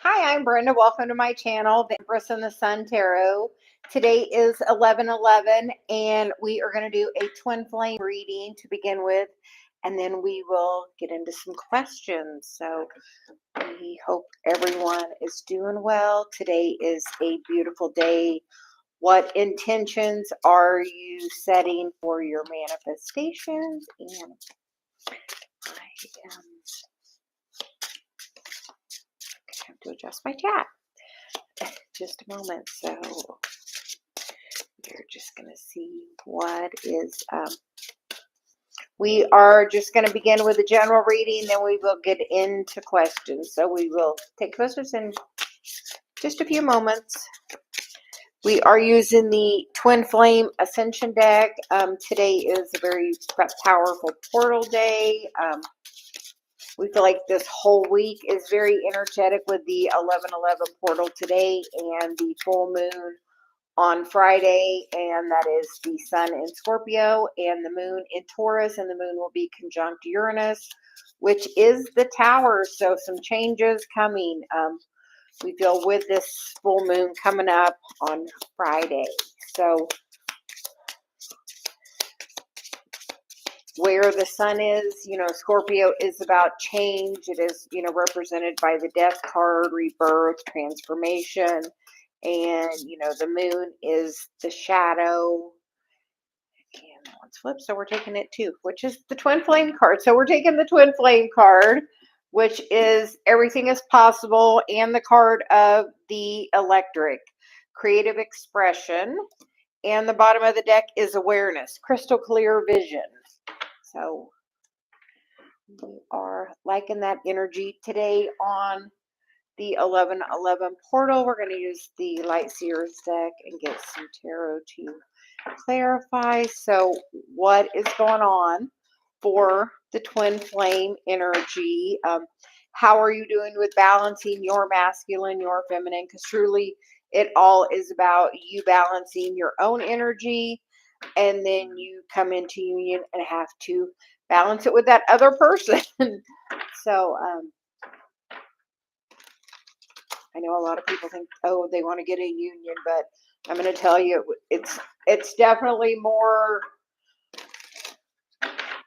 Hi, I'm Brenda. Welcome to my channel, the Empress and the Sun Tarot. Today is 11/11, and we are going to do a twin flame reading to begin with, and then we will get into some questions. So we hope everyone is doing well. Today is a beautiful day. What intentions are you setting for your manifestations? And I have to adjust my chat. Just a moment. So we're just going to see what is we are just going to begin with a general reading, then we will get into questions. So we will take questions in just a few moments. We are using the Twin Flame Ascension deck. Today is a very powerful portal day. We feel like this whole week is very energetic with the 11/11 portal today and the full moon on Friday, and that is the sun in Scorpio and the moon in Taurus, and the moon will be conjunct Uranus, which is the tower. So some changes coming. We feel with this full moon coming up on Friday. So where the sun is, Scorpio is about change. It is, represented by the death card, rebirth, transformation. And, the moon is the shadow. And that one's flipped, so we're taking it too, which is the twin flame card. So we're taking the twin flame card, which is everything is possible, and the card of the electric, creative expression. And the bottom of the deck is awareness, crystal clear vision. So we are liking that energy today on the 11/11 portal. We're going to use the Light Seers deck and get some tarot to clarify. So what is going on for the twin flame energy? How are you doing with balancing your masculine, your feminine? Because truly it all is about you balancing your own energy, and then you come into union and have to balance it with that other person. So I know a lot of people think, oh, they want to get a union, but I'm going to tell you, it's definitely more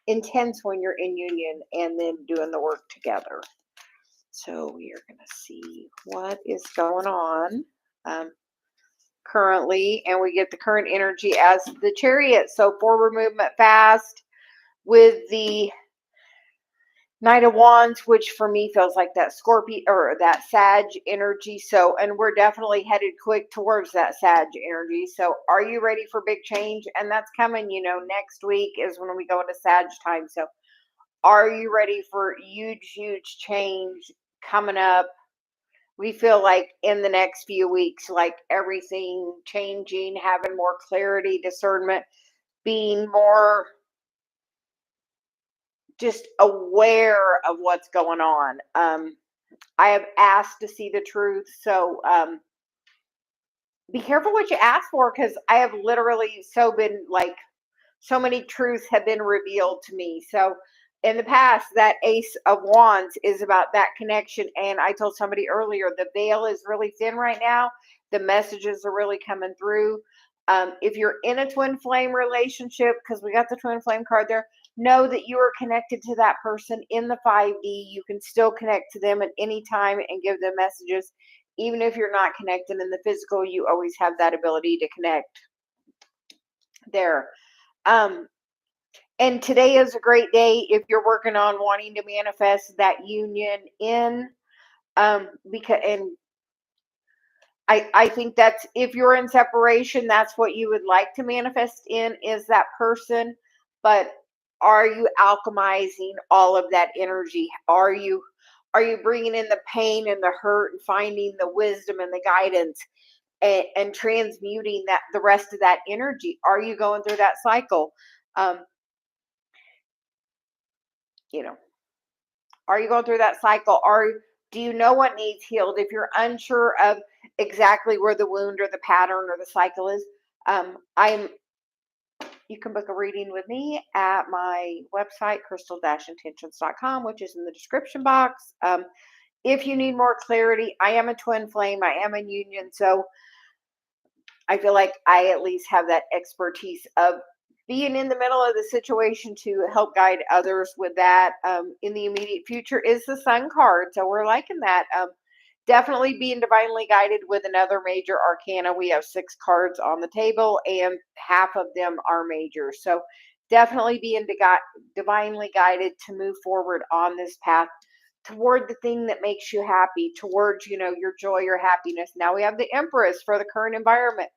intense when you're in union and then doing the work together. So we are going to see what is going on currently, and we get the current energy as the Chariot. So forward movement fast with the Knight of Wands, which for me feels like that Scorpio or that Sag energy. So, and we're definitely headed quick towards that Sag energy. So are you ready for big change? And that's coming, next week is when we go into Sag time. So are you ready for huge, huge change coming up? We feel like in the next few weeks, like everything changing, having more clarity, discernment, being more just aware of what's going on. I have asked to see the truth. So be careful what you ask for, because I have literally so many truths have been revealed to me. So in the past, that Ace of Wands is about that connection. And I told somebody earlier, the veil is really thin right now. The messages are really coming through. If you're in a twin flame relationship, because we got the twin flame card there, know that you are connected to that person in the 5D. You can still connect to them at any time and give them messages. Even if you're not connected in the physical, you always have that ability to connect there. And today is a great day if you're working on wanting to manifest that union in, I think that's, if you're in separation, that's what you would like to manifest in, is that person. But are you alchemizing all of that energy? Are you bringing in the pain and the hurt and finding the wisdom and the guidance and transmuting that, the rest of that energy? Are you going through that cycle? Are you going through that cycle? Do you know what needs healed? If you're unsure of exactly where the wound or the pattern or the cycle is, you can book a reading with me at my website, crystal-intentions.com, which is in the description box. if you need more clarity, I am a twin flame. I am a union. So I feel like I at least have that expertise of being in the middle of the situation to help guide others with that. In the immediate future is the Sun card. So we're liking that. Definitely being divinely guided with another major arcana. We have 6 cards on the table, and half of them are majors. So definitely being divinely guided to move forward on this path toward the thing that makes you happy, towards, your joy, your happiness. Now we have the Empress for the current environment.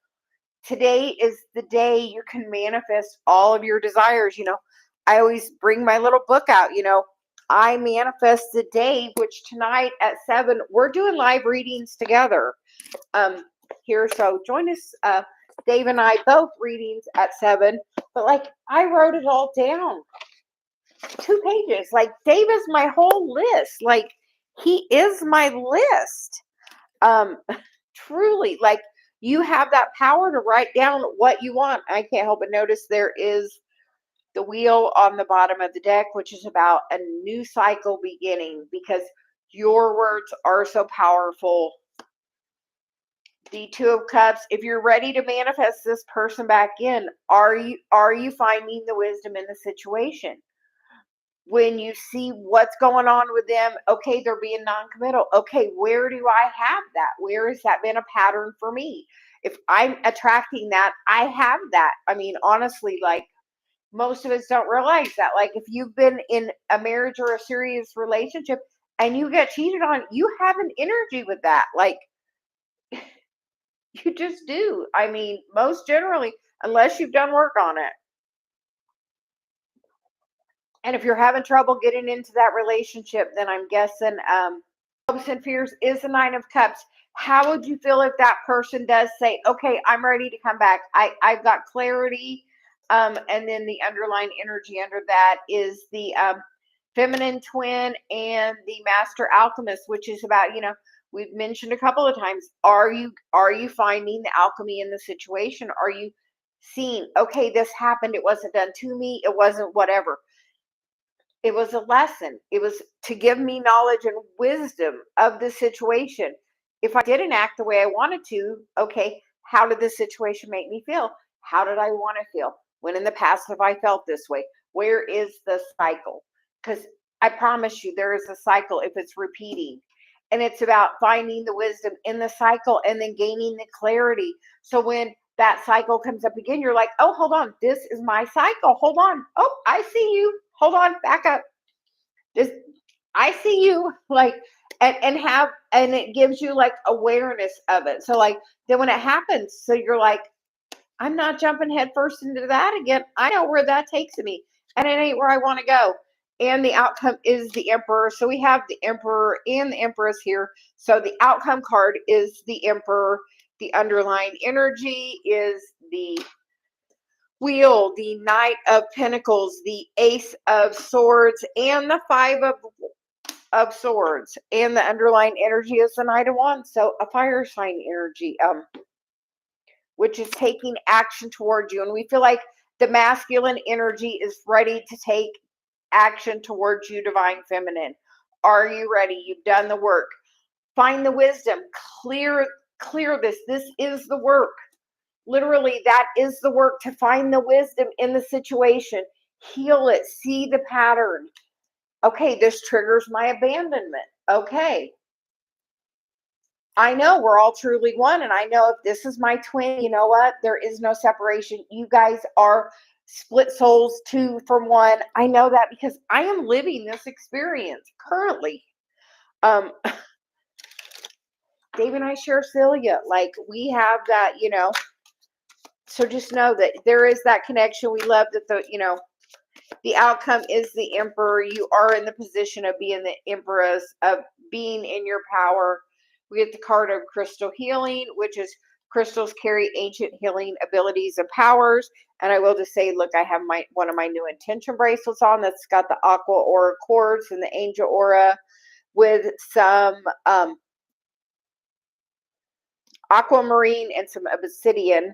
Today is the day you can manifest all of your desires. I always bring my little book out. I manifest the day, which tonight at 7, we're doing live readings together here. So join us, Dave and I, both readings at 7. But like, I wrote it all down. 2 pages. Like, Dave is my whole list. Like, he is my list. Truly, like, you have that power to write down what you want. I can't help but notice there is the wheel on the bottom of the deck, which is about a new cycle beginning, because your words are so powerful. The 2 of Cups, if you're ready to manifest this person back in, are you finding the wisdom in the situation? When you see what's going on with them, okay, they're being non-committal. Okay, where do I have that? Where has that been a pattern for me? If I'm attracting that, I have that. I mean, honestly, like, most of us don't realize that. Like, if you've been in a marriage or a serious relationship and you get cheated on, you have an energy with that. Like, you just do. I mean, most generally, unless you've done work on it. And if you're having trouble getting into that relationship, then I'm guessing hopes and fears is the 9 of Cups. How would you feel if that person does say, okay, I'm ready to come back. I've got clarity. And then the underlying energy under that is the feminine twin and the master alchemist, which is about, we've mentioned a couple of times, are you finding the alchemy in the situation? Are you seeing, okay, this happened. It wasn't done to me. It wasn't whatever. It was a lesson. It was to give me knowledge and wisdom of the situation. If I didn't act the way I wanted to, okay, how did this situation make me feel? How did I want to feel? When in the past have I felt this way? Where is the cycle? Because I promise you, there is a cycle if it's repeating. And it's about finding the wisdom in the cycle and then gaining the clarity. So when that cycle comes up again, you're like, oh, hold on, this is my cycle. Hold on. Oh, I see you. Hold on, back up. This, I see you. Like, and it gives you like awareness of it. So like, then when it happens, so you're like, I'm not jumping headfirst into that again. I know where that takes me, and it ain't where I want to go. And the outcome is the Emperor. So we have the Emperor and the Empress here. So the outcome card is the Emperor. The underlying energy is the Wheel, the Knight of Pentacles, the Ace of Swords, and the 5 of Swords. And the underlying energy is the Knight of Wands. So a fire sign energy, which is taking action towards you. And we feel like the masculine energy is ready to take action towards you, divine feminine. Are you ready? You've done the work. Find the wisdom. Clear this. This is the work. Literally, that is the work, to find the wisdom in the situation. Heal it. See the pattern. Okay, this triggers my abandonment. Okay. I know we're all truly one, and I know if this is my twin, you know what? There is no separation. You guys are split souls, 2 from 1. I know that because I am living this experience currently. Dave and I share Celia. Like, we have that, so just know that there is that connection. We love that the outcome is the Emperor. You are in the position of being the Empress, of being in your power. We get the card of crystal healing, which is crystals carry ancient healing abilities and powers. And I will just say, look, I have one of my new intention bracelets on that's got the aqua aura quartz and the angel aura with some aquamarine and some obsidian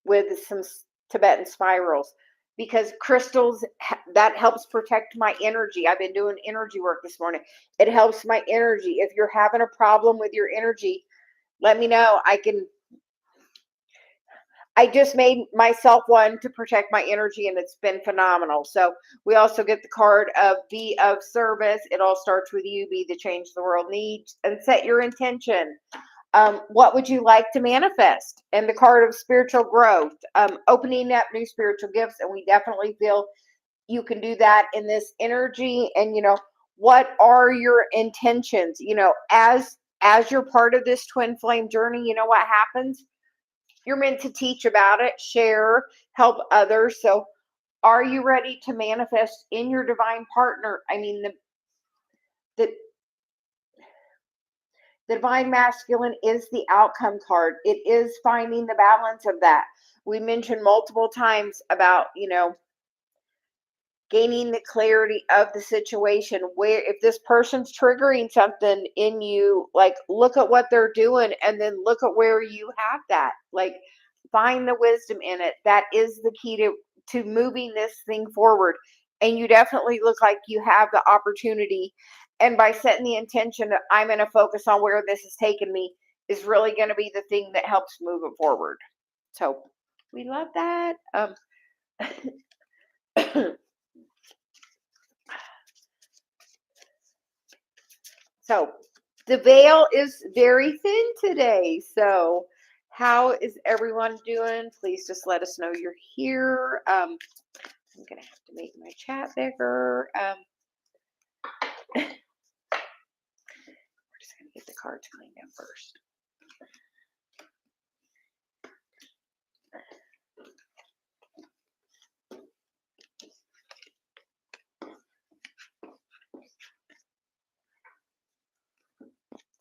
with some Tibetan spirals. because crystals, that helps protect my energy. I've been doing energy work this morning. It helps my energy. If you're having a problem with your energy, let me know. I just made myself one to protect my energy, and it's been phenomenal. So we also get the card of be of service. It all starts with you. Be the change the world needs, and set your intention. What would you like to manifest? And the card of spiritual growth, opening up new spiritual gifts. And we definitely feel you can do that in this energy. And what are your intentions? As you're part of this twin flame journey, you know what happens? You're meant to teach about it, share, help others. So are you ready to manifest in your divine partner? I mean, the the divine masculine is the outcome card. It is finding the balance of that. We mentioned multiple times about, gaining the clarity of the situation, where if this person's triggering something in you, like look at what they're doing and then look at where you have that. Like find the wisdom in it. That is the key to moving this thing forward. And you definitely look like you have the opportunity. And by setting the intention that I'm going to focus on where this is taking me is really going to be the thing that helps move it forward. So we love that. So the veil is very thin today. So how is everyone doing? Please just let us know you're here. I'm going to have to make my chat bigger. We're just going to get the cards cleaned up first.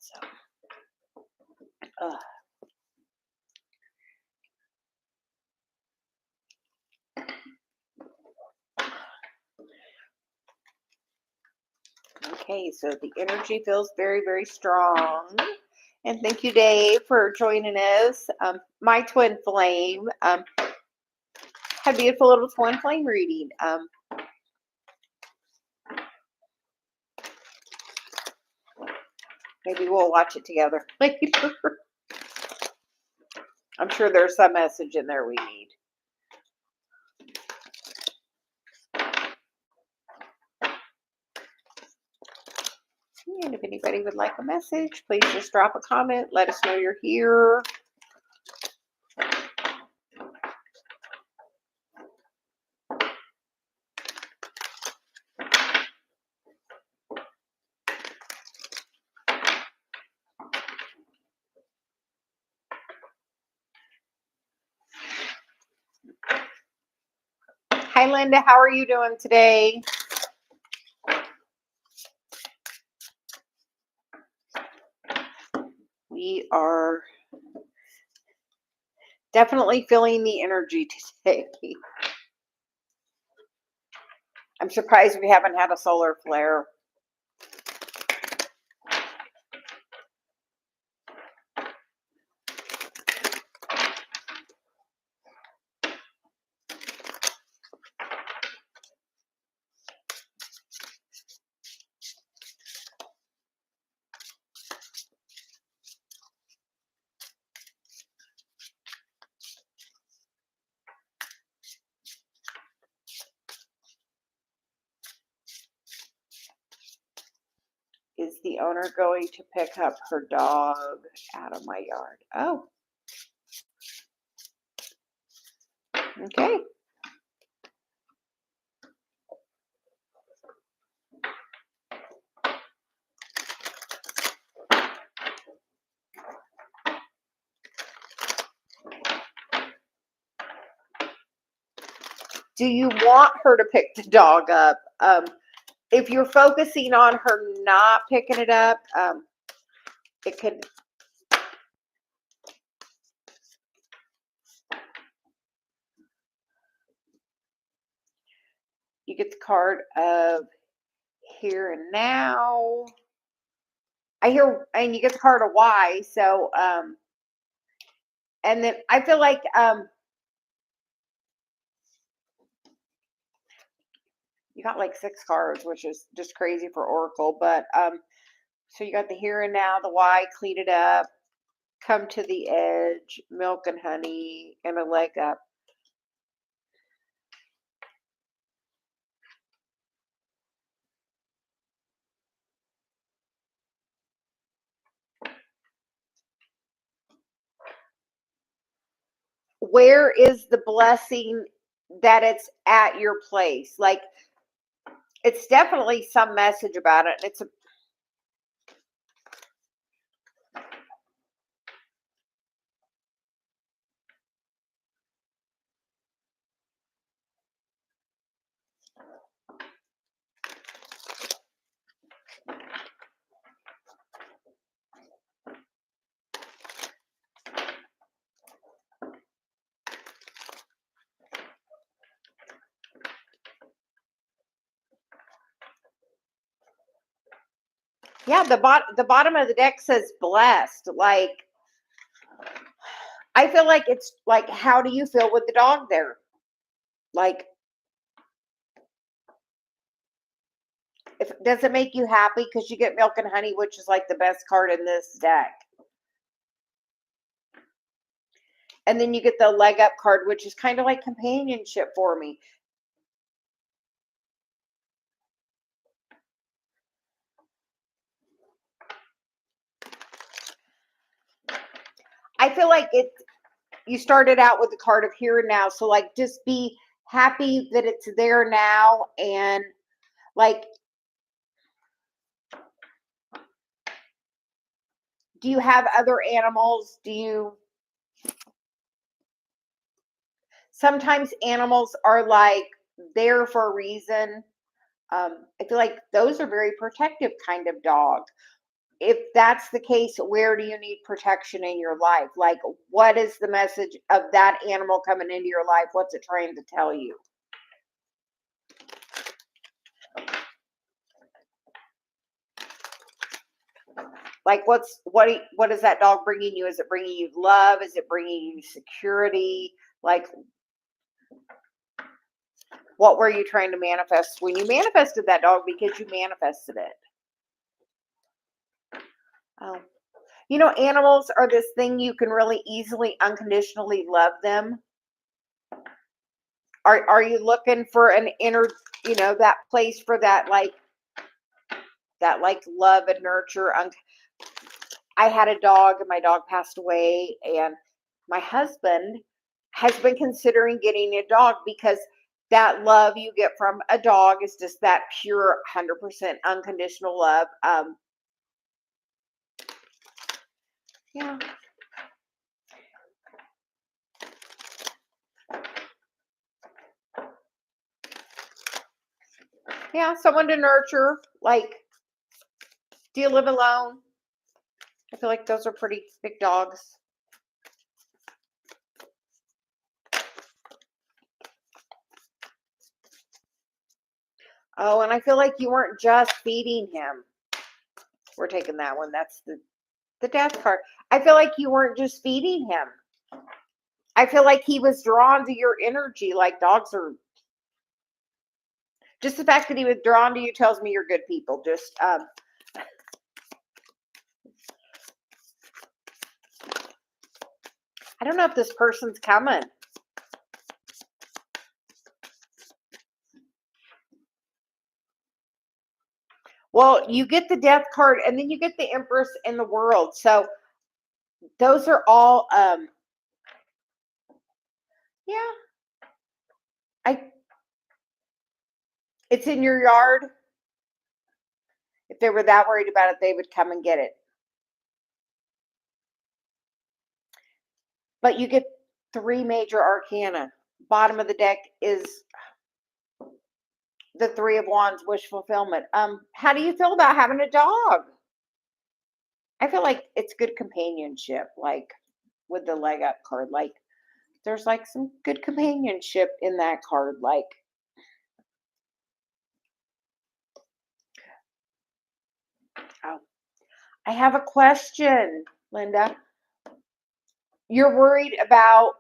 So, okay, so the energy feels very, very strong. And thank you, Dave, for joining us. My twin flame had a beautiful little twin flame reading. Maybe we'll watch it together later. I'm sure there's some message in there we need. And if anybody would like a message, please just drop a comment. Let us know you're here. Hi, Linda. How are you doing today? We are definitely feeling the energy today. I'm surprised we haven't had a solar flare. Is the owner going to pick up her dog out of my yard? Oh. Okay. Do you want her to pick the dog up? If you're focusing on her not picking it up, it could. You get the card of here and now. And you get the card of why. So, and then I feel like, You got like 6 cards, which is just crazy for Oracle. But so you got the here and now, the why, clean it up, come to the edge, milk and honey, and a leg up. Where is the blessing that it's at your place? Like, it's definitely some message about it. It's a yeah, the bottom of the deck says blessed. Like, I feel like it's like, how do you feel with the dog there? Like, if does it make you happy because you get milk and honey, which is like the best card in this deck? And then you get the leg up card, which is kind of like companionship for me. I feel like you started out with the card of here and now. So like, just be happy that it's there now. And like, do you have other animals? Sometimes animals are like there for a reason. I feel like those are very protective kind of dogs. If that's the case, where do you need protection in your life? Like, what is the message of that animal coming into your life? What's it trying to tell you? Like, what is that dog bringing you? Is it bringing you love? Is it bringing you security? Like, what were you trying to manifest when you manifested that dog? Because you manifested it. Oh, you know, animals are this thing you can really easily, unconditionally love them. Are you looking for an inner, that place for that, like love and nurture? I had a dog, and my dog passed away, and my husband has been considering getting a dog because that love you get from a dog is just that pure 100% unconditional love. Yeah. Yeah, someone to nurture. Like, do you live alone? I feel like those are pretty big dogs. Oh, and I feel like you weren't just feeding him. We're taking that one. That's the death card. I feel like you weren't just feeding him. I feel like he was drawn to your energy. Like, dogs are, just the fact that he was drawn to you tells me you're good people. Just I don't know if this person's coming. Well, you get the death card, and then you get the Empress in the world. So those are all yeah. It's in your yard. If they were that worried about it, they would come and get it. But you get 3 major arcana. Bottom of the deck is the 3 of Wands, wish fulfillment. How do you feel about having a dog? I feel like it's good companionship, like with the leg up card. Like, there's like some good companionship in that card. Like, oh, I have a question, Linda. You're worried about,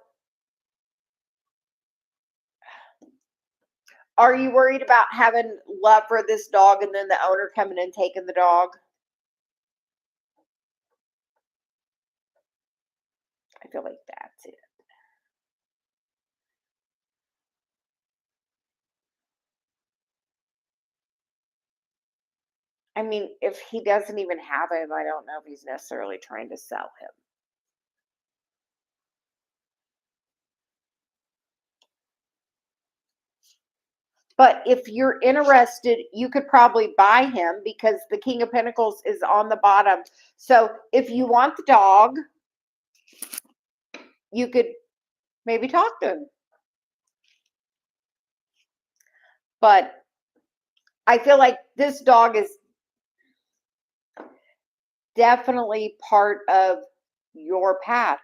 Are you worried about having love for this dog and then the owner coming and taking the dog? I feel like that's it. I mean, if he doesn't even have him, I don't know if he's necessarily trying to sell him. But if you're interested, you could probably buy him because the King of Pentacles is on the bottom. So if you want the dog, you could maybe talk to him. But I feel like this dog is definitely part of your path.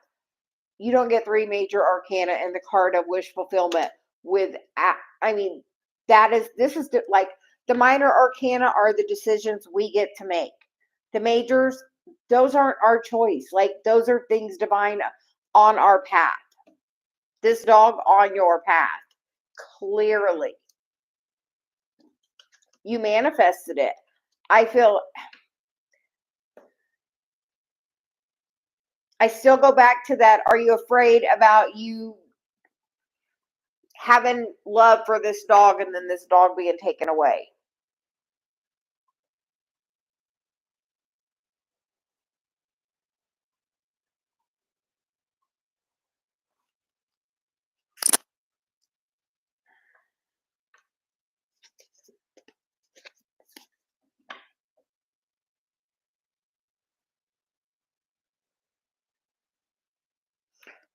You don't get 3 major arcana and the card of wish fulfillment with, I mean, this is like the minor arcana are the decisions we get to make. The majors, those aren't our choice. Like those are things divine on our path. This dog on your path. Clearly. You manifested it. I still go back to that. Are you afraid about you having love for this dog and then this dog being taken away?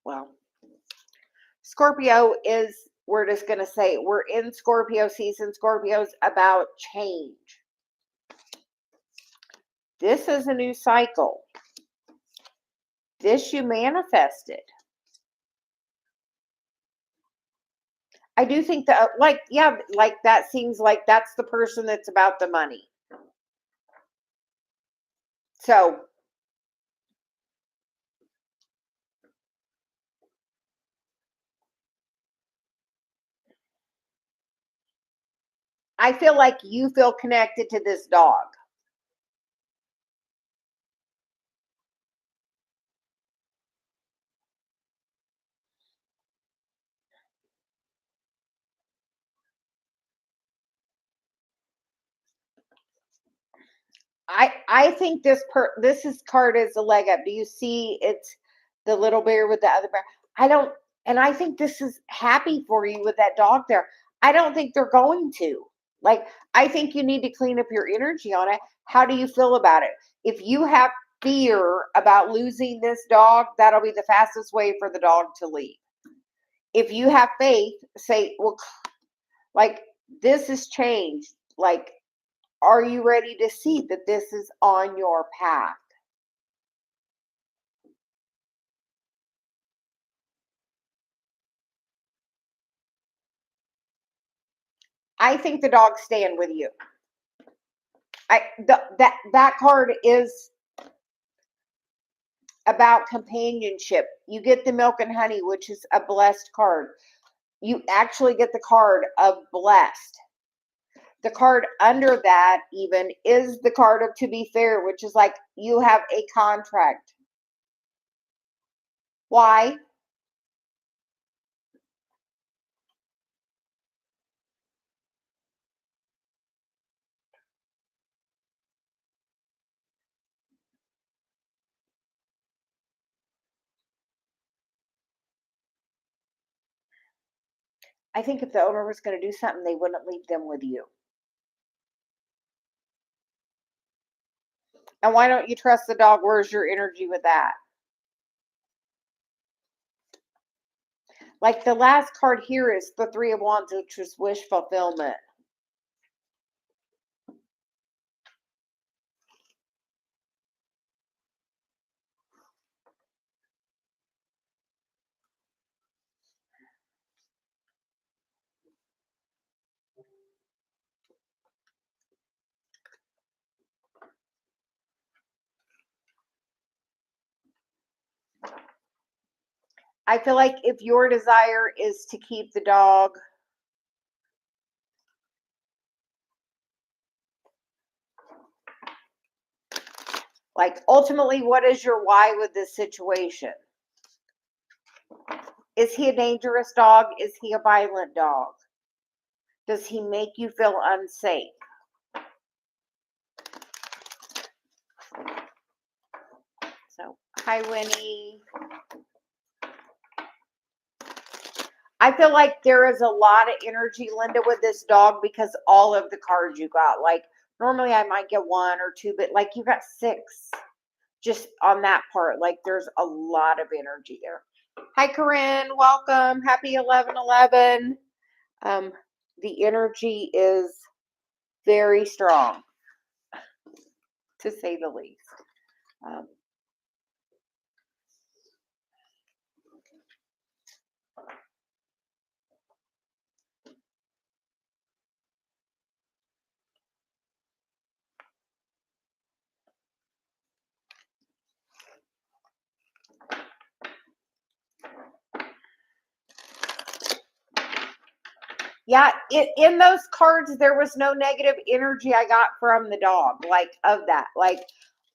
Well, Scorpio is, we're just going to say, we're in Scorpio season. Scorpio's about change. This is a new cycle. This you manifested. I do think that, like, yeah, like that seems like that's the person that's about the money. So, I feel like you feel connected to this dog. I think this is card is a leg up. Do you see it's the little bear with the other bear? I don't, and I think this is happy for you with that dog there. I don't think they're going to. Like, I think you need to clean up your energy on it. How do you feel about it? If you have fear about losing this dog, that'll be the fastest way for the dog to leave. If you have faith, say, well, like this has changed. Like, are you ready to see that this is on your path? I think the dog's staying with you. That card is about companionship. You get the milk and honey, which is a blessed card. You actually get the card of blessed. The card under that even is the card of to be fair, which is like you have a contract. Why? I think if the owner was going to do something, they wouldn't leave them with you. And why don't you trust the dog? Where's your energy with that? Like the last card here is the Three of Wands, which is wish fulfillment. I feel like if your desire is to keep the dog, Like, ultimately, what is your why with this situation? Is he a dangerous dog? Is he a violent dog? Does he make you feel unsafe? So, hi, Winnie. I feel like there is a lot of energy, Linda, with this dog because all of the cards you got. Like, normally I might get one or two, but like you got 6 just on that part. Like, there's a lot of energy there. Hi, Corinne. Welcome. Happy 11/11. The energy is very strong, to say the least. Yeah, in those cards, there was no negative energy I got from the dog, like, of that. Like,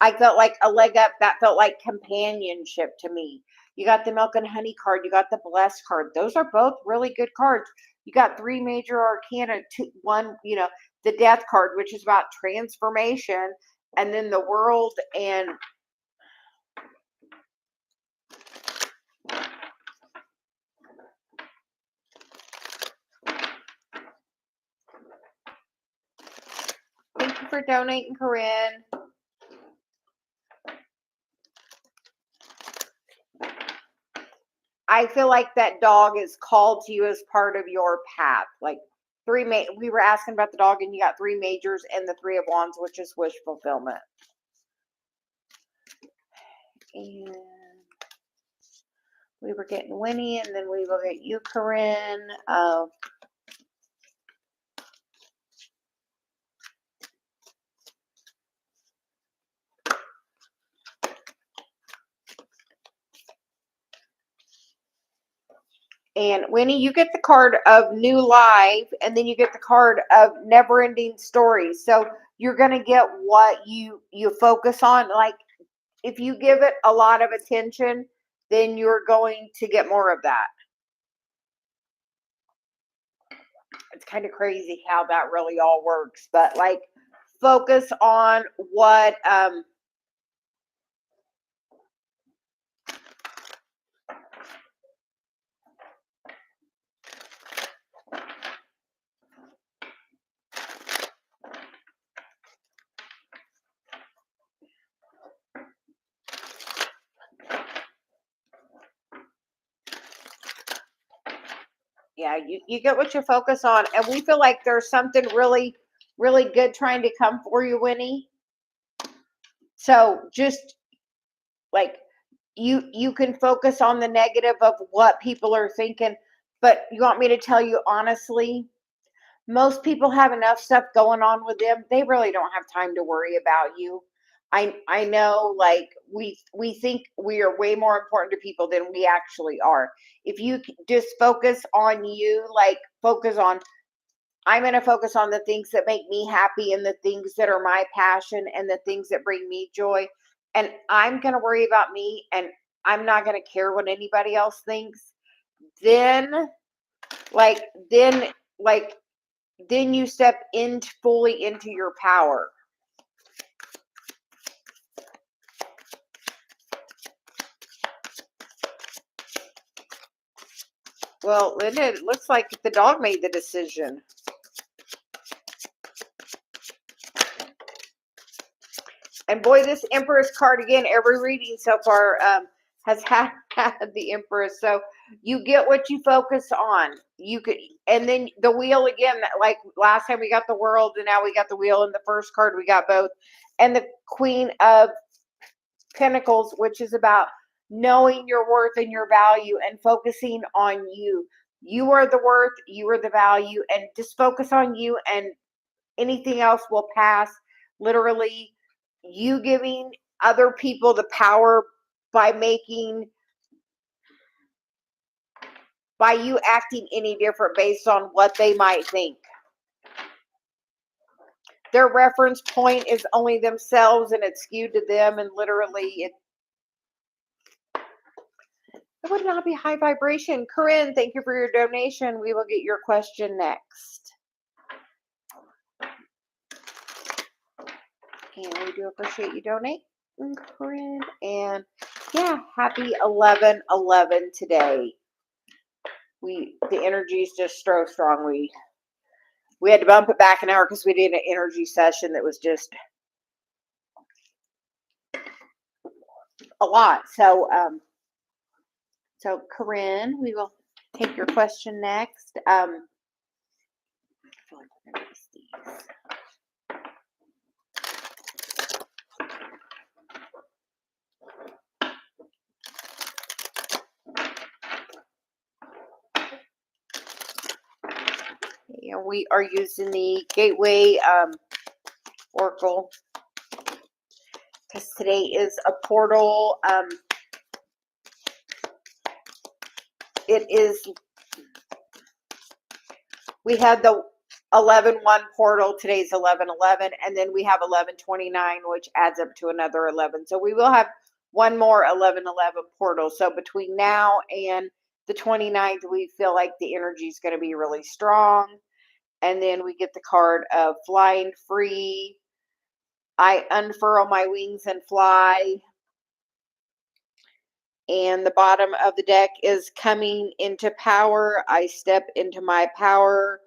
I felt like a leg up. That felt like companionship to me. You got the milk and honey card. You got the blessed card. Those are both really good cards. You got 3 major arcana, one, the death card, which is about transformation, and then the world and thank you for donating, Corinne. I feel like that dog is called to you as part of your path. Like, we were asking about the dog, and you got 3 majors and the 3 of wands, which is wish fulfillment. And we were getting Winnie, and then we will get you, Corinne. And Winnie, you get the card of new life, and then you get the card of never ending stories. So you're going to get what you focus on. Like, if you give it a lot of attention, then you're going to get more of that. It's kind of crazy how that really all works, but like, focus on what yeah, you get what you focus on, and we feel like there's something really, really good trying to come for you, Winnie. So just like, you can focus on the negative of what people are thinking, but you want me to tell you honestly, most people have enough stuff going on with them. They really don't have time to worry about you. I know, like, we think we are way more important to people than we actually are. If you just focus on you, like, focus on, I'm going to focus on the things that make me happy and the things that are my passion and the things that bring me joy. And I'm going to worry about me, and I'm not going to care what anybody else thinks. Then, like, then, like, then you step in fully into your power. Well, it looks like the dog made the decision. And boy, this Empress card again, every reading so far has had the Empress. So you get what you focus on. You could, and then the wheel again, like last time we got the world, and now we got the wheel. In the first card, we got both. And the Queen of Pentacles, which is about knowing your worth and your value and focusing on you. You are the worth, you are the value, and just focus on you, and anything else will pass. Literally, you giving other people the power by you acting any different based on what they might think. their reference point is only themselves and it's skewed to them, and literally it would not be high vibration. Corinne, thank you for your donation. We will get your question next. And we do appreciate you donating, Corinne. And yeah, happy 11/11 today. The energy is just so strong. We had to bump it back an hour because we did an energy session that was just a lot. So Corinne, we will take your question next. I feel like we're gonna miss these. And we are using the Gateway Oracle because today is a portal. We had the 11/1 portal. Today's 11/11, and then we have 11/29, which adds up to another 11. So we will have one more 11/11 portal. So between now and the 29th, we feel like the energy is going to be really strong. And then we get the card of flying free. I unfurl my wings and fly. And the bottom of the deck is coming into power. I step into my power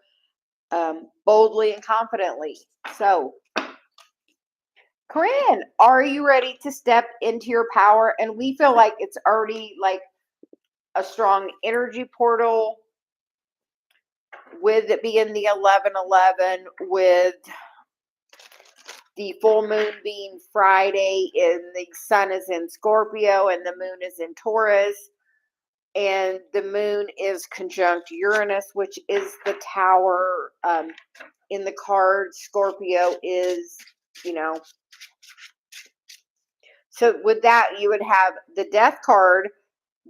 boldly and confidently. So, Corinne, are you ready to step into your power? And we feel like it's already like a strong energy portal, with it being the 11/11, with the full moon being Friday, and the sun is in Scorpio and the moon is in Taurus, and the moon is conjunct Uranus, which is the tower in the card. Scorpio is, so with that, you would have the death card,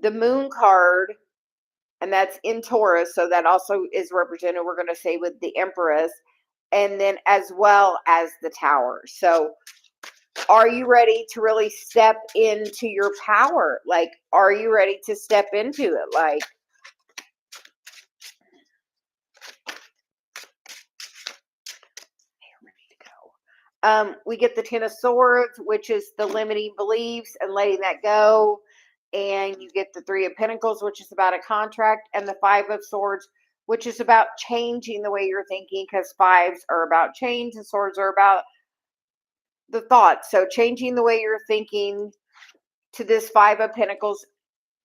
the moon card, and that's in Taurus. So that also is represented, we're going to say, with the Empress, and then as well as the tower. So are you ready to really step into your power? Like, are you ready to step into it? Like, we get the 10 of Swords, which is the limiting beliefs and letting that go. And you get the 3 of Pentacles, which is about a contract, and the 5 of Swords, which is about changing the way you're thinking, because 5s are about change and Swords are about the thoughts. So changing the way you're thinking to this 5 of Pentacles.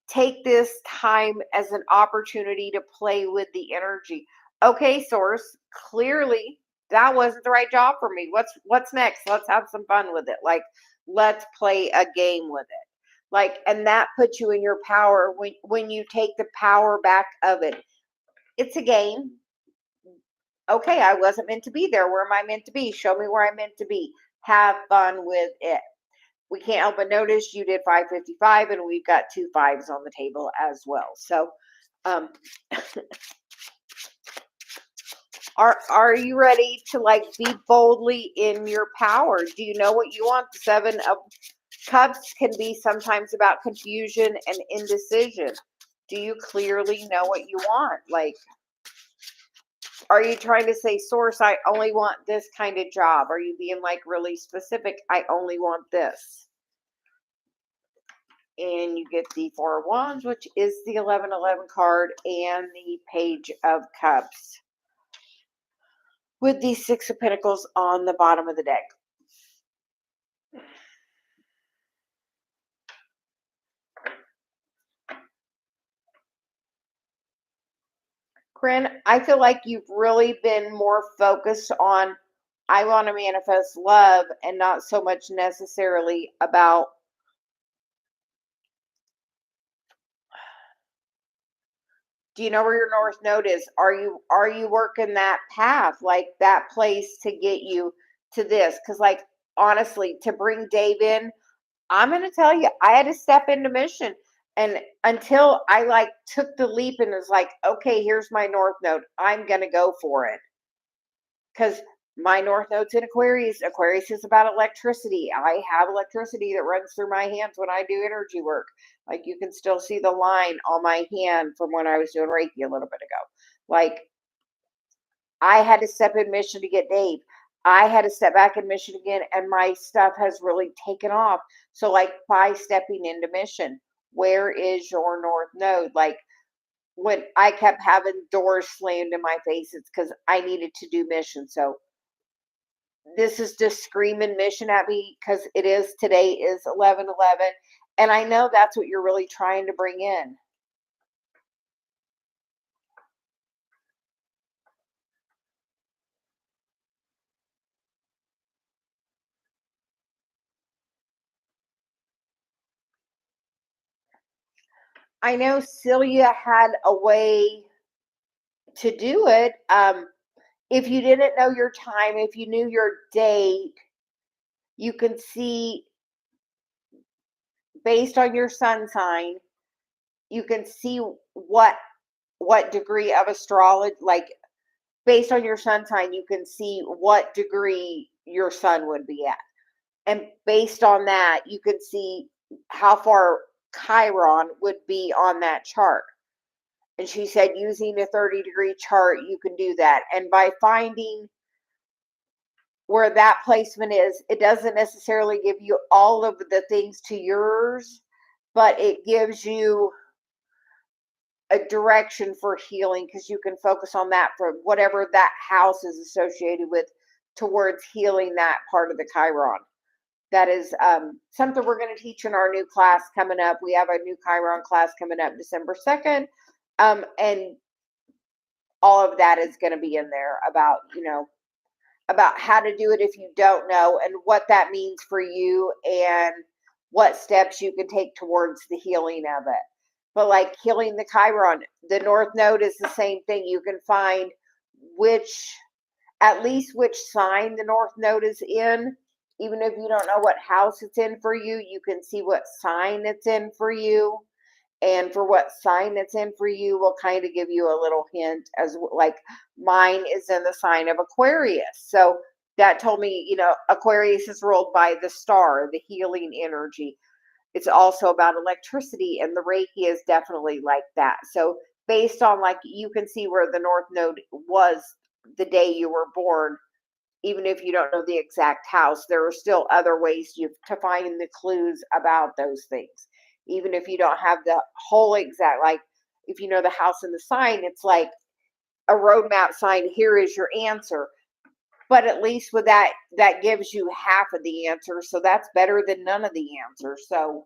Take this time as an opportunity to play with the energy. Okay, Source, clearly that wasn't the right job for me. What's next? Let's have some fun with it. Like, let's play a game with it. Like, and that puts you in your power when you take the power back of it. It's a game. Okay, I wasn't meant to be there. Where am I meant to be? Show me where I'm meant to be. Have fun with it. We can't help but notice you did 555, and we've got 2 5s on the table as well. So, are you ready to like be boldly in your power? Do you know what you want? The 7 of Cups can be sometimes about confusion and indecision. Do you clearly know what you want? Like, are you trying to say, Source, I only want this kind of job? Are you being like really specific? I only want this. And you get the 4 of Wands, which is the 11/11 card, and the Page of Cups, with the 6 of Pentacles on the bottom of the deck. Corinne, I feel like you've really been more focused on, I want to manifest love, and not so much necessarily about do you know where your North Node is? Are you working that path, like that place to get you to this? Because like, honestly, to bring Dave in, I'm going to tell you, I had to step into mission. And until I like took the leap and was like, okay, here's my North Node, I'm going to go for it. Because My North Node's in Aquarius. Aquarius is about electricity. I have electricity that runs through my hands when I do energy work. Like you can still see the line on my hand from when I was doing Reiki a little bit ago. Like I had to step in mission to get Dave. I had to step back in mission again, and my stuff has really taken off. So, like, by stepping into mission, where is your North Node? Like, when I kept having doors slammed in my face, it's because I needed to do mission. So, this is just screaming mission at me because it is today is 11/11. And I know that's what you're really trying to bring in. I know Celia had a way to do it. If you didn't know your time, if you knew your date, you can see based on your sun sign, you can see what degree of astrology, like based on your sun sign, you can see what degree your sun would be at. And based on that, you can see how far Chiron would be on that chart. And she said using a 30-degree chart, you can do that. And by finding where that placement is, it doesn't necessarily give you all of the things to yours, but it gives you a direction for healing because you can focus on that for whatever that house is associated with towards healing that part of the Chiron. That is something we're going to teach in our new class coming up. We have a new Chiron class coming up December 2nd. And all of that is going to be in there about, about how to do it if you don't know and what that means for you and what steps you can take towards the healing of it. But like healing the Chiron, the North Node is the same thing. You can find at least which sign the North Node is in. Even if you don't know what house it's in for you, you can see what sign it's in for you. And for what sign it's in for you will kind of give you a little hint as like mine is in the sign of Aquarius. So that told me, Aquarius is ruled by the star, the healing energy. It's also about electricity, and the Reiki is definitely like that. So based on like you can see where the North Node was the day you were born, even if you don't know the exact house, there are still other ways to find the clues about those things. Even if you don't have the whole exact, like if you know the house and the sign, it's like a roadmap sign. Here is your answer. But at least with that gives you half of the answer. So that's better than none of the answers. So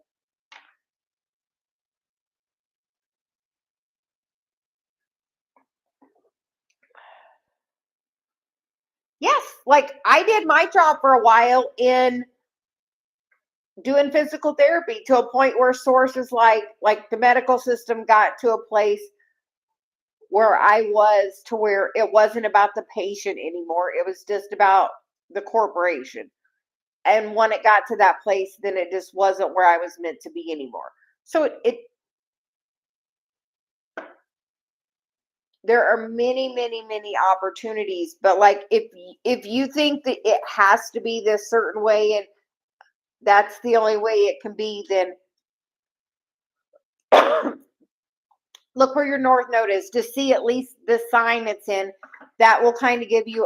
yes, like I did my job for a while in doing physical therapy to a point where sources like the medical system got to a place where I was to where it wasn't about the patient anymore. It was just about the corporation. And when it got to that place, then it just wasn't where I was meant to be anymore. So there are many, many, many opportunities, but like if you think that it has to be this certain way and that's the only way it can be, then look where your North Node is to see at least the sign it's in. That will kind of give you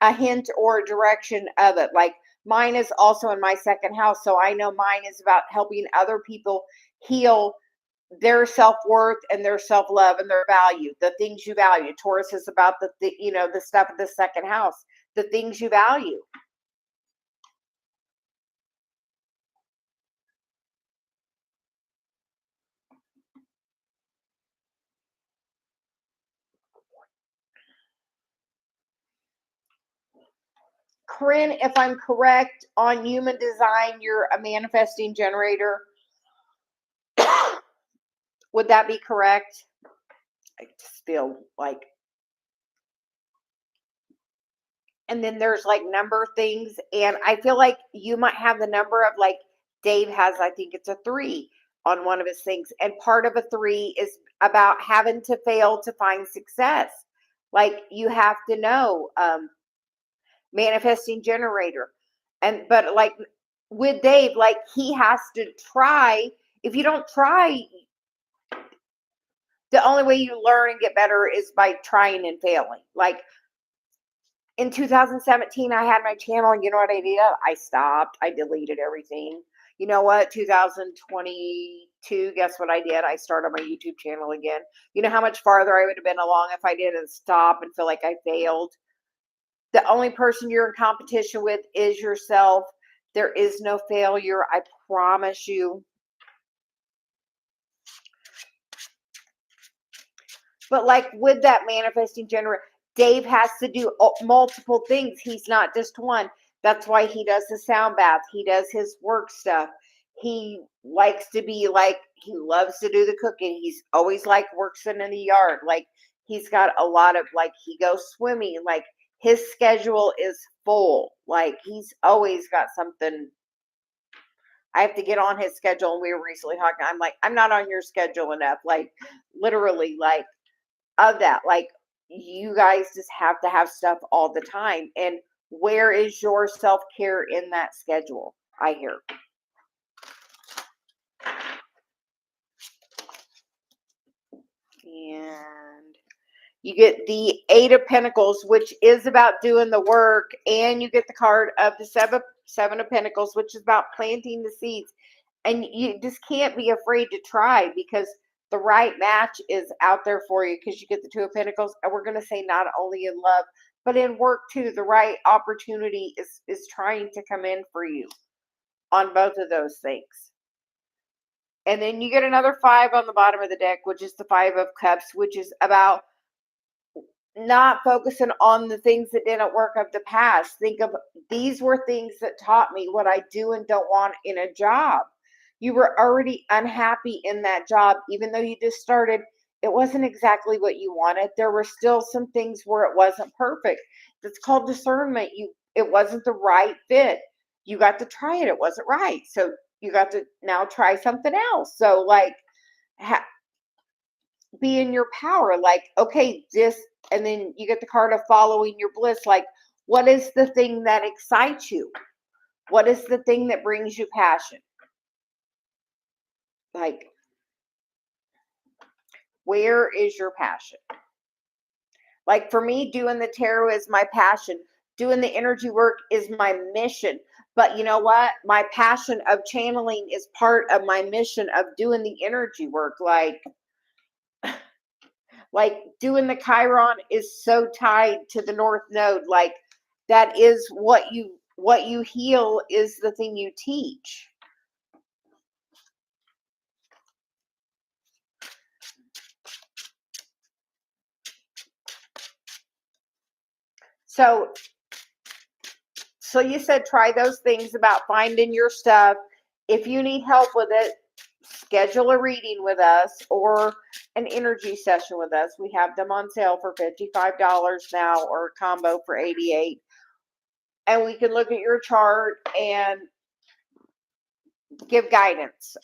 a hint or a direction of it. Like mine is also in my second house, so I know mine is about helping other people heal their self-worth and their self-love and their value, the things you value. Taurus is about the stuff of the second house, the things you value. Corinne, if I'm correct on human design, you're a manifesting generator. Would that be correct? I just feel like, and then there's like number things, and I feel like you might have the number of like Dave has, I think it's a 3 on one of his things, and part of a 3 is about having to fail to find success. Like you have to know, manifesting generator. But like with Dave, like he has to try. If you don't try, the only way you learn and get better is by trying and failing. Like in 2017, I had my channel, and you know what I did? I stopped. I deleted everything. You know what? 2022, guess what I did? I started my YouTube channel again. You know how much farther I would have been along if I didn't stop and feel like I failed? The only person you're in competition with is yourself. There is no failure. I promise you. But like with that manifesting generator, Dave has to do multiple things. He's not just one. That's why he does the sound bath. He does his work stuff. He likes to be like, he loves to do the cooking. He's always like works in the yard. Like he's got a lot of, like, he goes swimming. Like his schedule is full. Like he's always got something. I have to get on his schedule. And we were recently talking. I'm like, I'm not on your schedule enough. Like literally, like, of that. Like you guys just have to have stuff all the time. And where is your self-care in that schedule? I hear. And you get the Eight of Pentacles, which is about doing the work, and you get the card of the Seven of Pentacles, which is about planting the seeds. And you just can't be afraid to try, because the right match is out there for you, because you get the Two of Pentacles. And we're going to say not only in love, but in work too. The right opportunity is trying to come in for you on both of those things. And then you get another Five on the bottom of the deck, which is the Five of Cups, which is about not focusing on the things that didn't work of the past. Think of, these were things that taught me what I do and don't want in a job. You were already unhappy in that job, even though you just started. It wasn't exactly what you wanted. There were still some things where it wasn't perfect. That's called discernment. It wasn't the right fit. You got to try it. It wasn't right. So you got to now try something else. So like, be in your power. Like, okay, this, and then you get the card of following your bliss. Like, what is the thing that excites you? What is the thing that brings you passion? Like, where is your passion? Like for me, doing the tarot is my passion. Doing the energy work is my mission. But you know what? My passion of channeling is part of my mission of doing the energy work. Like doing the Chiron is so tied to the North Node. Like that is what you heal is the thing you teach. So you said try those things about finding your stuff. If you need help with it, schedule a reading with us or an energy session with us. We have them on sale for $55 now, or a combo for $88. And we can look at your chart and give guidance.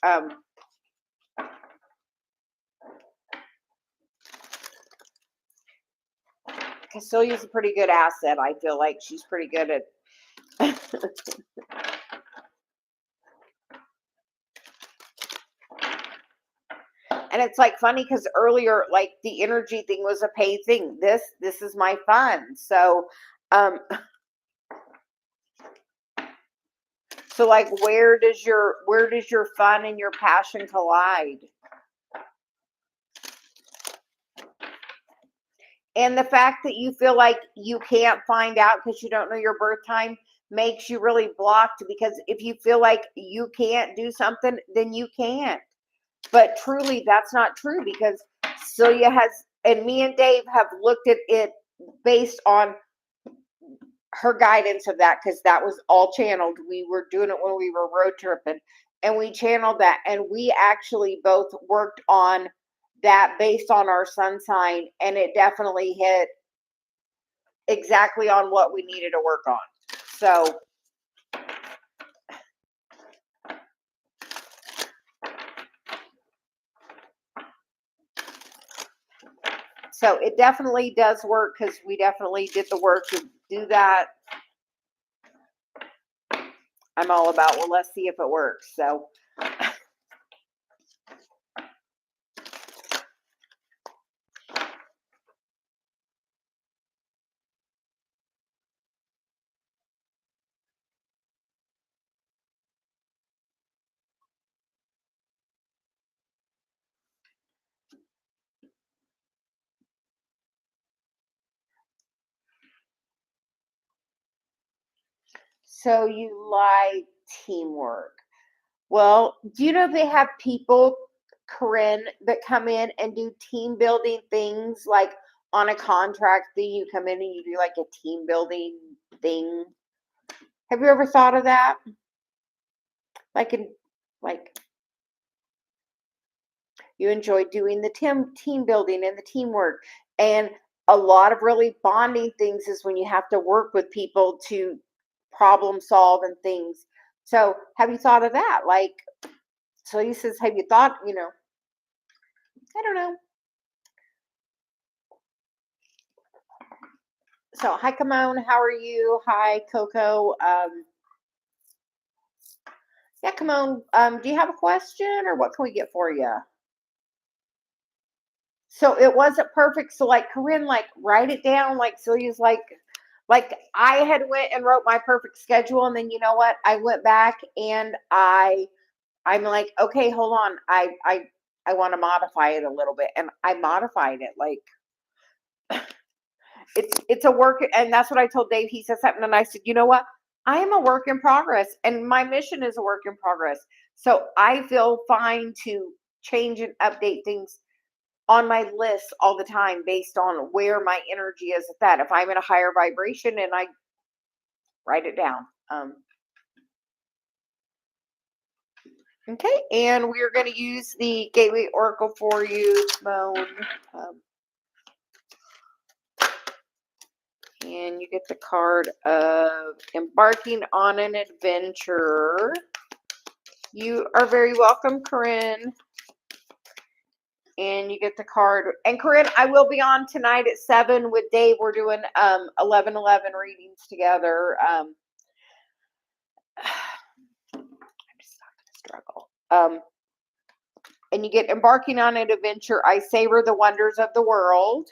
Celia's a pretty good asset. I feel like she's pretty good at and it's like funny because earlier, like the energy thing was a paid thing. This is my fun. So so like where does your fun and your passion collide? And the fact that you feel like you can't find out because you don't know your birth time makes you really blocked, because if you feel like you can't do something, then you can't. But truly, that's not true, because Celia has, and me and Dave have looked at it based on her guidance of that, because that was all channeled. We were doing it when we were road tripping, and we channeled that, and we actually both worked on that based on our sun sign, and it definitely hit exactly on what we needed to work on. So it definitely does work, because we definitely did the work to do that. I'm all about, well, let's see if it works. So so you like teamwork. Well, do you know they have people, Corinne, that come in and do team building things like on a contract thing? You come in and you do like a team building thing. Have you ever thought of that? Like in like you enjoy doing the team building and the teamwork. And a lot of really bonding things is when you have to work with people to problem solve and things. So have you thought of that? Like Celia says, have you thought, I don't know. So hi Kamon, how are you? Hi Coco. Yeah, Kamon, do you have a question or what can we get for you? So it wasn't perfect. So like Corinne, like write it down. Like Celia's like I had went and wrote my perfect schedule, and then you know what? I went back and I'm like, okay, hold on. I want to modify it a little bit, and I modified it. Like it's a work, and that's what I told Dave. He said something, and I said, you know what? I am a work in progress, and my mission is a work in progress. So I feel fine to change and update things on my list all the time based on where my energy is at that. If I'm in a higher vibration and I write it down. Okay, and we're going to use the Gateway Oracle for you, Simone. And you get the card of embarking on an adventure. You are very welcome, Corinne. And you get the card. And Corinne, I will be on tonight at 7 with Dave. We're doing 11/11 readings together. I'm just not going to struggle. And you get embarking on an adventure. I savor the wonders of the world.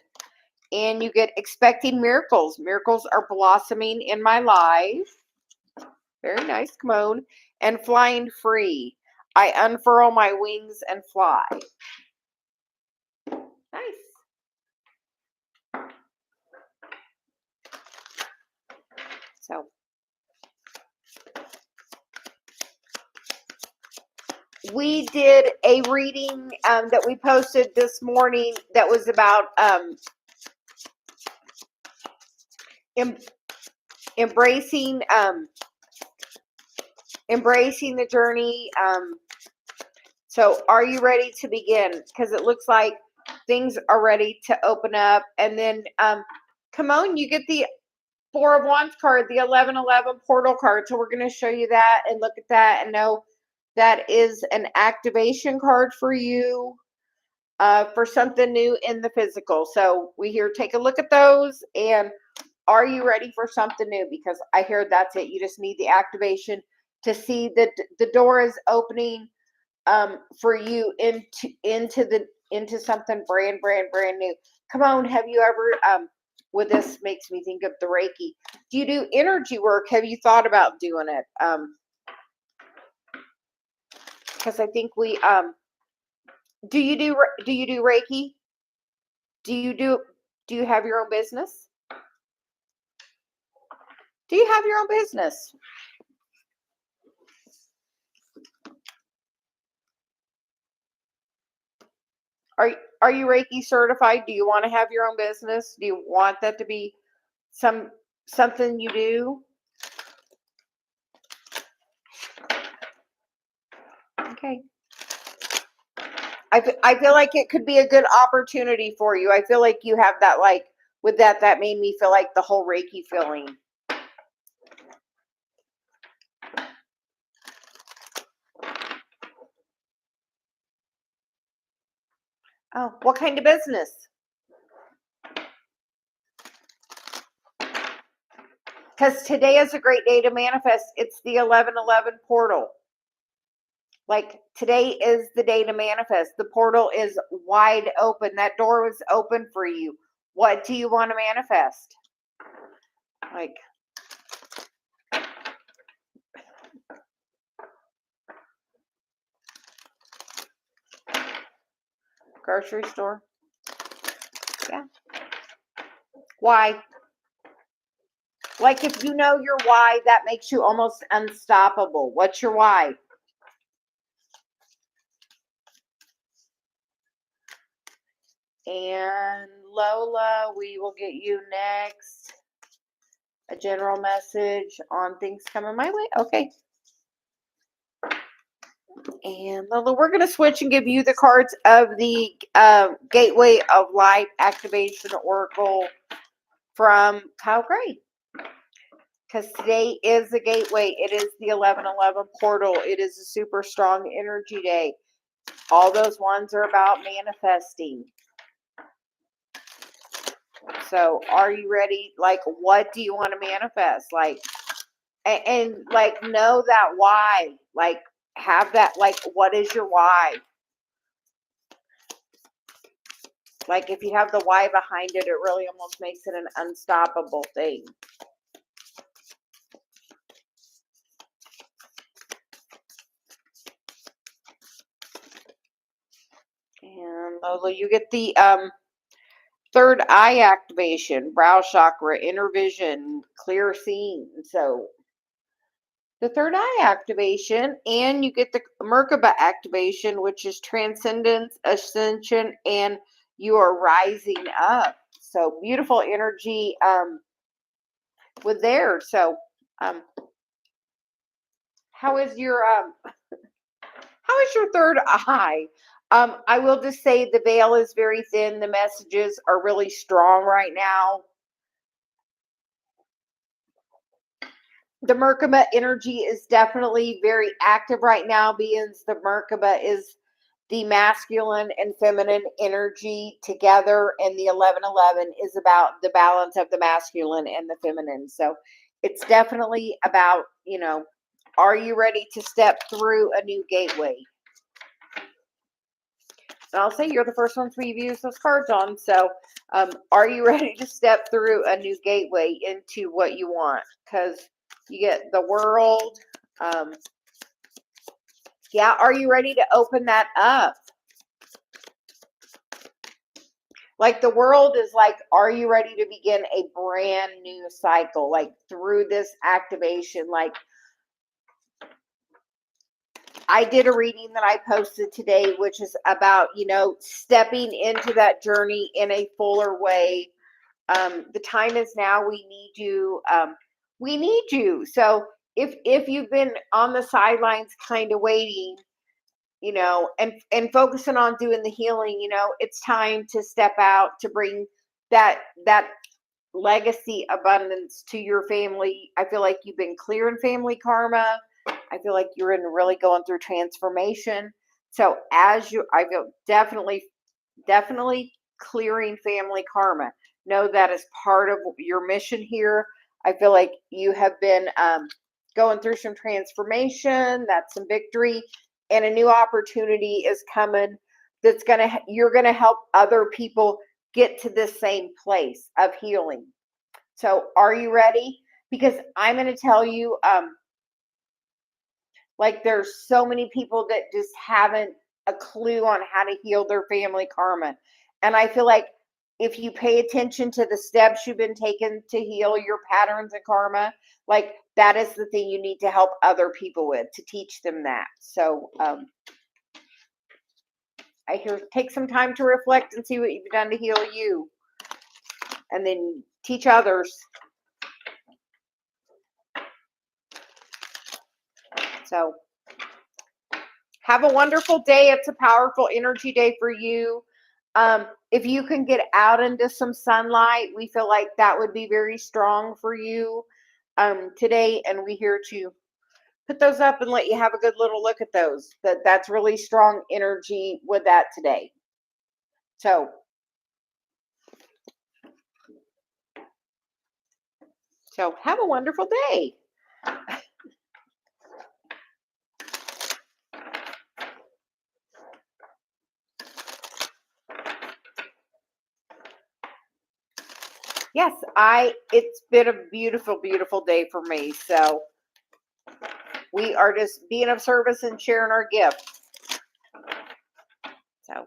And you get expecting miracles. Miracles are blossoming in my life. Very nice, come on. And flying free. I unfurl my wings and fly. Nice. So we did a reading that we posted this morning that was about embracing the journey. So are you ready to begin? Because it looks like things are ready to open up. And then come on, you get the Four of Wands card, the 11/11 portal card. So we're going to show you that and look at that and know that is an activation card for you for something new in the physical. So we here take a look at those, and are you ready for something new? Because I hear that's it. You just need the activation to see that the door is opening for you into something brand new. Come on, have you ever well, this makes me think of the Reiki. Do you do energy work? Have you thought about doing it? Because I think we do you do Reiki? Do you have your own business? Do you have your own business? Are you Reiki certified? Do you want to have your own business? Do you want that to be something you do? Okay. I feel like it could be a good opportunity for you. I feel like you have that, like, with that made me feel like the whole Reiki feeling. Oh, what kind of business? Because today is a great day to manifest. It's the 1111 portal. Like, today is the day to manifest. The portal is wide open. That door was open for you. What do you want to manifest? Like, grocery store. Yeah. Why? Like, if you know your why, that makes you almost unstoppable. What's your why? And Lola, we will get you next. A general message on things coming my way. Okay. And Lola, we're going to switch and give you the cards of the Gateway of Light Activation Oracle from Kyle Gray. Because today is the gateway. It is the 1111 portal. It is a super strong energy day. All those ones are about manifesting. So are you ready? Like, what do you want to manifest? Like, and like, know that why. Like, have that, like, what is your why? Like, if you have the why behind it, it really almost makes it an unstoppable thing. And Lola, you get the third eye activation, brow chakra, inner vision, clear seeing. So the third eye activation, and you get the Merkaba activation, which is transcendence, ascension, and you are rising up. So beautiful energy with there. So how is your third eye? I will just say the veil is very thin. The messages are really strong right now. The Merkaba energy is definitely very active right now, because the Merkaba is the masculine and feminine energy together, and the 1111 is about the balance of the masculine and the feminine. So it's definitely about, are you ready to step through a new gateway? And I'll say you're the first ones we've used those cards on. So are you ready to step through a new gateway into what you want? Because you get the World. Yeah, are you ready to open that up? Like, the World is like, are you ready to begin a brand new cycle? Like, through this activation, like, I did a reading that I posted today, which is about, stepping into that journey in a fuller way. The time is now. We need you. We need you. So if you've been on the sidelines kind of waiting, and focusing on doing the healing, it's time to step out to bring that legacy abundance to your family. I feel like you've been clearing family karma. I feel like you're really going through transformation. So I feel definitely clearing family karma. Know that is part of your mission here. I feel like you have been going through some transformation. That's some victory, and a new opportunity is coming. You're gonna help other people get to this same place of healing. So are you ready? Because I'm going to tell you, like, there's so many people that just haven't a clue on how to heal their family karma. And I feel like if you pay attention to the steps you've been taking to heal your patterns of karma, like, that is the thing you need to help other people with, to teach them that. So I hear, take some time to reflect and see what you've done to heal you, and then teach others. So have a wonderful day. It's a powerful energy day for you. If you can get out into some sunlight, we feel like that would be very strong for you today. And we're here to put those up and let you have a good little look at those. That's really strong energy with that today. So So have a wonderful day. Yes, it's been a beautiful, beautiful day for me. So we are just being of service and sharing our gift. So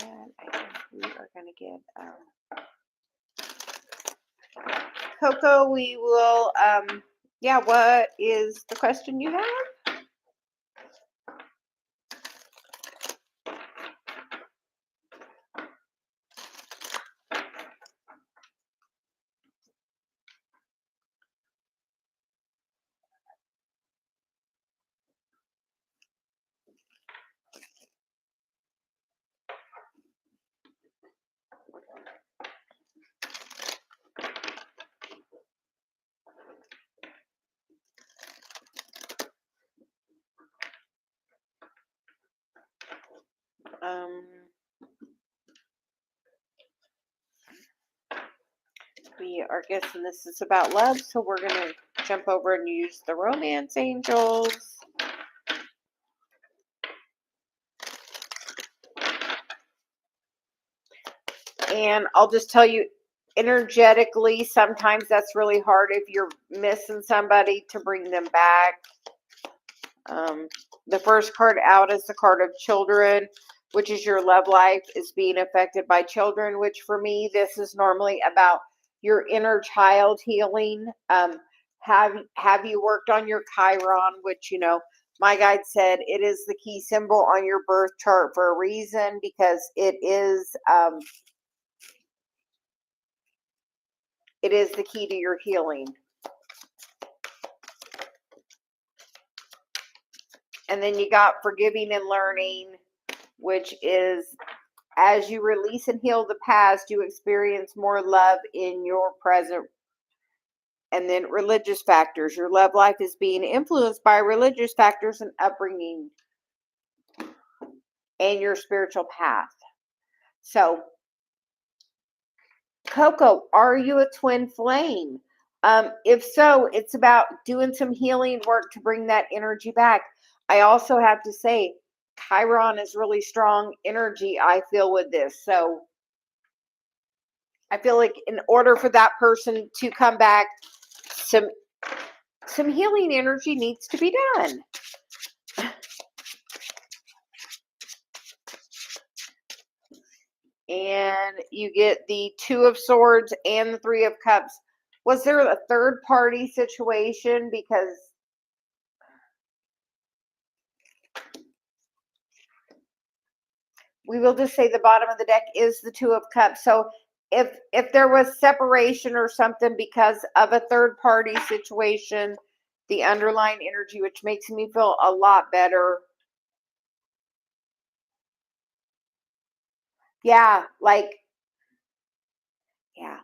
and I think we are going to get Coco. We will yeah, what is the question you have? We are guessing this is about love, so we're going to jump over and use the romance angels. And I'll just tell you, energetically, sometimes that's really hard if you're missing somebody to bring them back. The first card out is the card of children, which is your love life is being affected by children, which for me, this is normally about your inner child healing. Have you worked on your Chiron, which, you know, my guide said it is the key symbol on your birth chart for a reason, because it is the key to your healing. And then you got forgiving and learning, which is as you release and heal the past, you experience more love in your present. And then religious factors. Your love life is being influenced by religious factors and upbringing and your spiritual path. So, Coco, are you a twin flame? If so, it's about doing some healing work to bring that energy back. I also have to say, Chiron is really strong energy, I feel, with this. So I feel like in order for that person to come back, some healing energy needs to be done. And you get the Two of Swords and the Three of Cups. Was there a third party situation? Because we will just say the bottom of the deck is the Two of Cups. So if there was separation or something because of a third party situation, the underlying energy, which makes me feel a lot better. Yeah, like, yeah.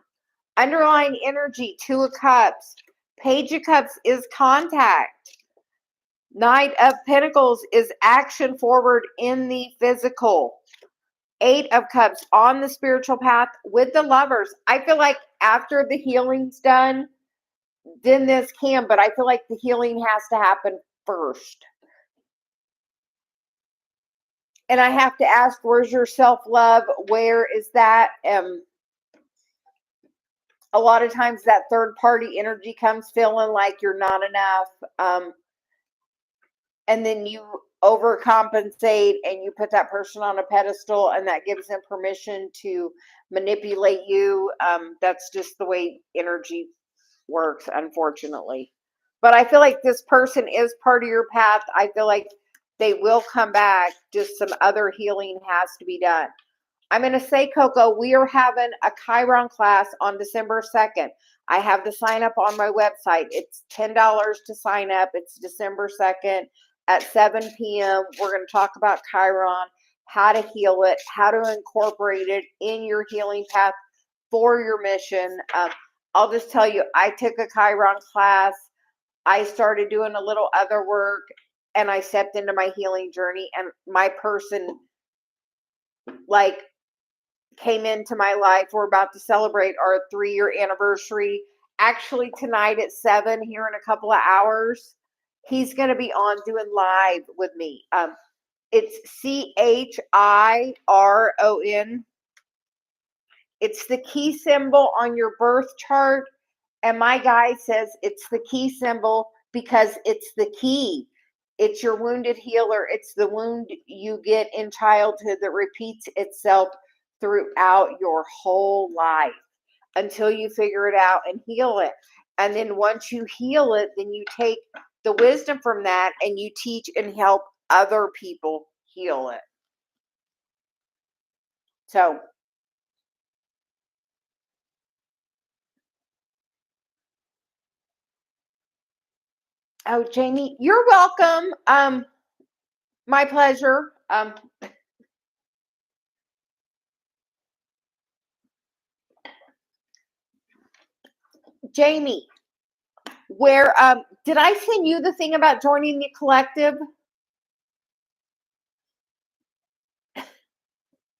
Underlying energy, Two of Cups. Page of Cups is contact. Knight of Pentacles is action forward in the physical. Eight of Cups on the spiritual path with the Lovers. I feel like after the healing's done, then this can, but I feel like the healing has to happen first. And I have to ask, where's your self-love? Where is that? A lot of times that third party energy comes feeling like you're not enough. And then you overcompensate and you put that person on a pedestal, and that gives them permission to manipulate you. That's just the way energy works, unfortunately. But I feel like this person is part of your path. I feel like they will come back. Just some other healing has to be done. I'm going to say, Coco, we are having a Chiron class on December 2nd. I have the sign up on my website. It's $10 to sign up. It's December 2nd at 7 p.m. We're going to talk about Chiron, how to heal it, how to incorporate it in your healing path for your mission. I'll just tell you, I took a Chiron class. I started doing a little other work, and I stepped into my healing journey, and my person, like, came into my life. We're about to celebrate our 3-year anniversary. Actually, tonight at 7, here in a couple of hours, he's going to be on doing live with me. It's CHIRON. It's the key symbol on your birth chart. And my guy says it's the key symbol because it's the key. It's your wounded healer. It's the wound you get in childhood that repeats itself throughout your whole life until you figure it out and heal it. And then once you heal it, then you take the wisdom from that and you teach and help other people heal it. So, oh, Jamie, you're welcome. My pleasure. Jamie, where did I send you the thing about joining the collective?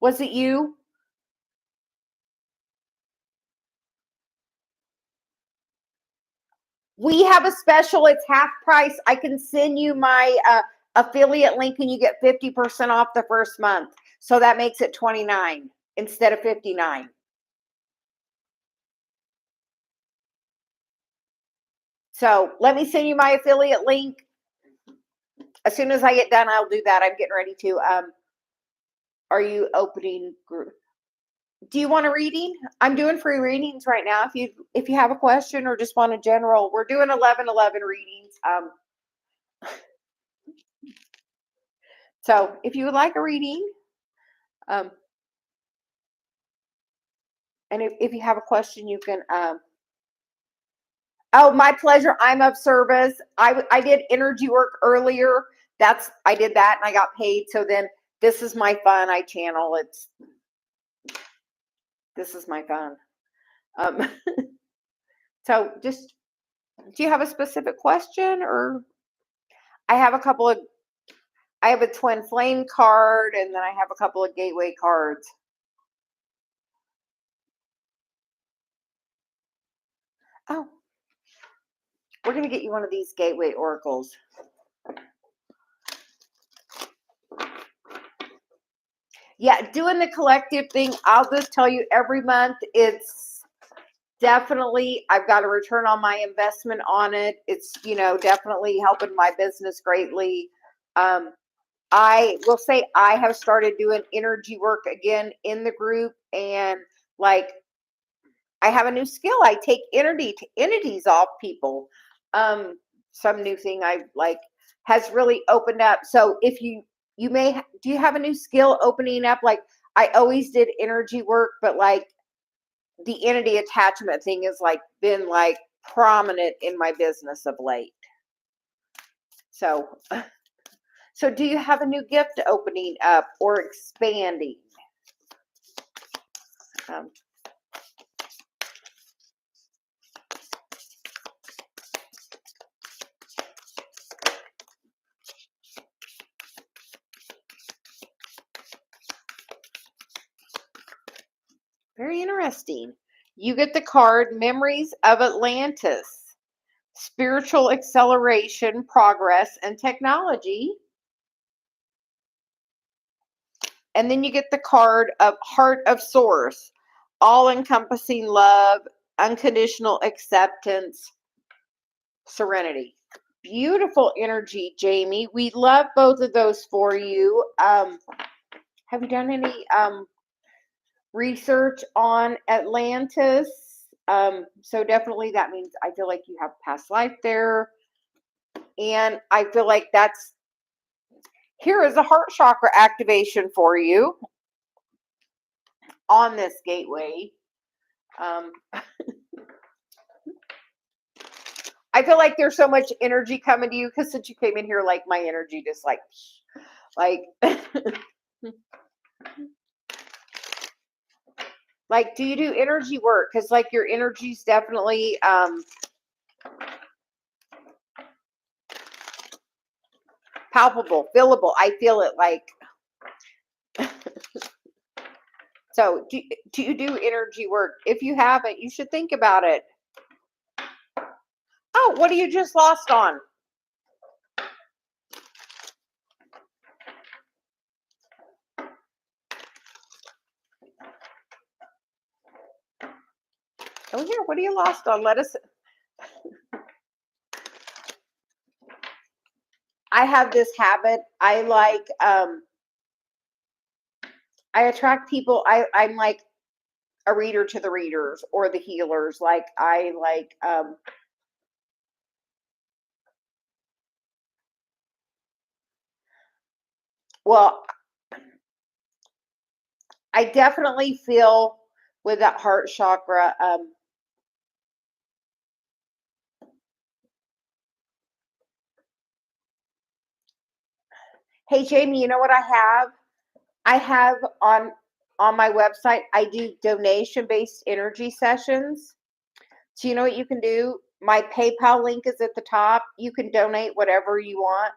Was it you? We have a special. It's half price. I can send you my affiliate link and you get 50% off the first month. So that makes it 29 instead of 59. So let me send you my affiliate link. As soon as I get done, I'll do that. I'm getting ready to. Are you opening group? Do you want a reading? I'm doing free readings right now. If you have a question or just want a general, we're doing 11/11 readings. So if you would like a reading, and if you have a question, you can. Oh, my pleasure. I'm of service. I did energy work earlier. I did that and I got paid. So then this is my fun. I channel. This is my fun. So just, do you have a specific question or I have a twin flame card and then I have a couple of gateway cards. Oh, we're going to get you one of these gateway oracles. Yeah, doing the collective thing, I'll just tell you every month it's definitely, I've got a return on my investment on it. It's, definitely helping my business greatly. I will say I have started doing energy work again in the group and like I have a new skill. I take entities off people. Some new thing I like has really opened up. So if do you have a new skill opening up? Like I always did energy work, but like the entity attachment thing has like been like prominent in my business of late. So do you have a new gift opening up or expanding? Very interesting. You get the card Memories of Atlantis, Spiritual Acceleration, Progress, and Technology. And then you get the card of Heart of Source, all-encompassing love, unconditional acceptance, serenity. Beautiful energy, Jamie. We love both of those for you. Have you done any research on Atlantis? So definitely that means I feel like you have past life there. And I feel like here is a heart chakra activation for you on this gateway. I feel like there's so much energy coming to you because since you came in here, like my energy just like like, do you do energy work? Because like your energy's definitely palpable, feelable. I feel it like. So do you do energy work? If you haven't, you should think about it. Oh, what are you just lost on? Oh, here, what are you lost on? Let us. I have this habit. I like, I attract people. I'm like a reader to the readers or the healers. Like, I like, well, I definitely feel with that heart chakra. Hey, Jamie, you know what I have? I have on my website, I do donation-based energy sessions. So you know what you can do? My PayPal link is at the top. You can donate whatever you want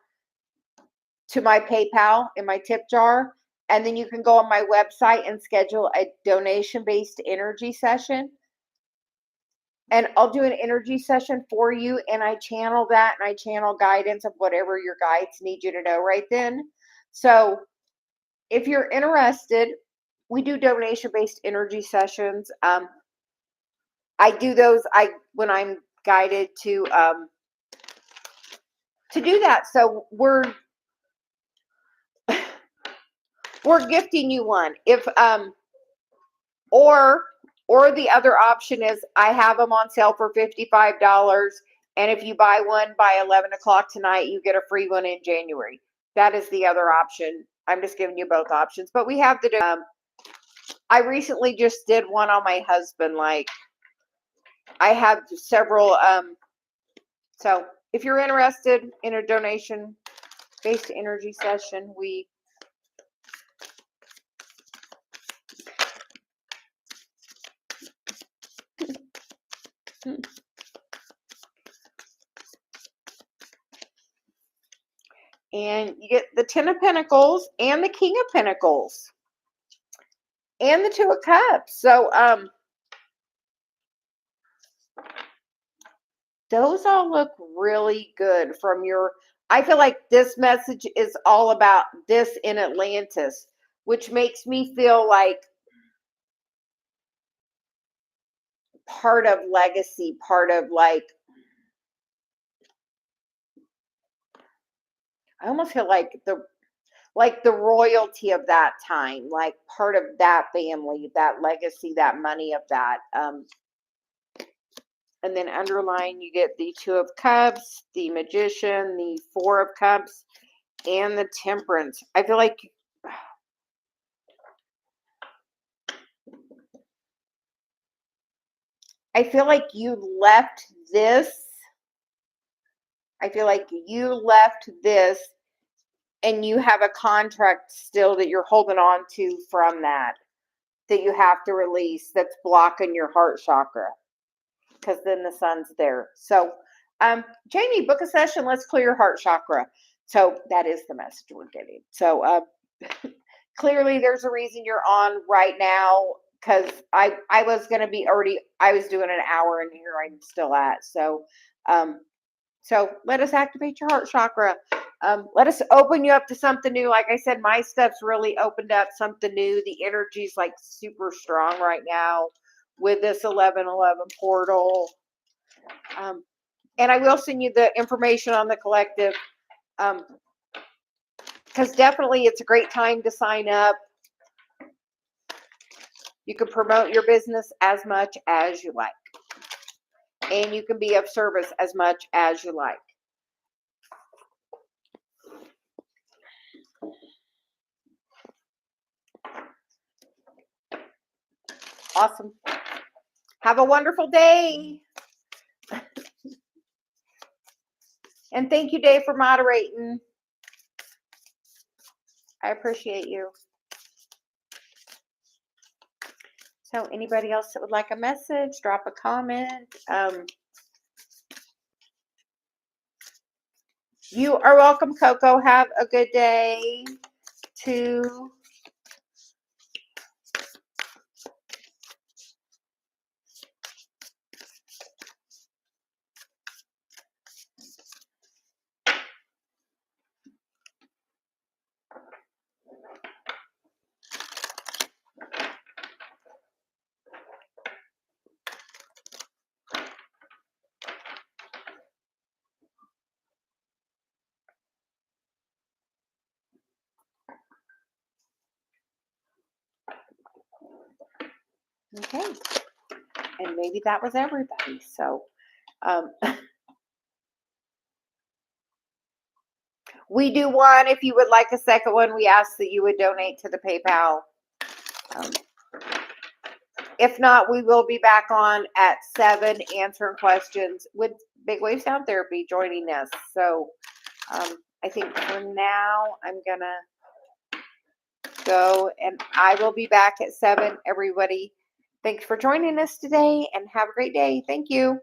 to my PayPal in my tip jar. And then you can go on my website and schedule a donation-based energy session. And I'll do an energy session for you, and I channel that, and I channel guidance of whatever your guides need you to know right then. So if you're interested, we do donation-based energy sessions. I do those when I'm guided to do that. So we're gifting you one. If or the other option is I have them on sale for $55, and if you buy one by 11 o'clock tonight, you get a free one in January. That is the other option. I'm just giving you both options, but we have the. I recently just did one on my husband. Like, I have several. So if you're interested in a donation-based energy session, we. And you get the 10 of Pentacles and the King of Pentacles and the 2 of Cups. So those all look really good from your. I feel like this message is all about this in Atlantis, which makes me feel like part of legacy, part of like, I almost feel like the royalty of that time, like part of that family, that legacy, that money of that. And then underlying, you get the 2 of Cups, the Magician, the 4 of Cups, and the Temperance. I feel like you left this. I feel like you left this and you have a contract still that you're holding on to from that you have to release, that's blocking your heart chakra, because then the sun's there. So Jamie, book a session. Let's clear your heart chakra. So that is the message we're getting. So clearly there's a reason you're on right now, because I was going to be already, I was doing an hour and here I'm still at. So so let us activate your heart chakra. Let us open you up to something new. Like I said, my steps really opened up something new. The energy's like super strong right now with this 1111 portal. And I will send you the information on the collective, because definitely it's a great time to sign up. You can promote your business as much as you like, and you can be of service as much as you like. Awesome. Have a wonderful day. And thank you, Dave, for moderating. I appreciate you. So anybody else that would like a message, drop a comment. You are welcome, Coco. Have a good day too. Okay. And maybe that was everybody. So we do one. If you would like a second one, we ask that you would donate to the PayPal. Um, if not, we will be back on at 7 answering questions with Big Wave Sound Therapy joining us. So I think for now, I'm going to go and I will be back at 7. Everybody, thanks for joining us today and have a great day. Thank you.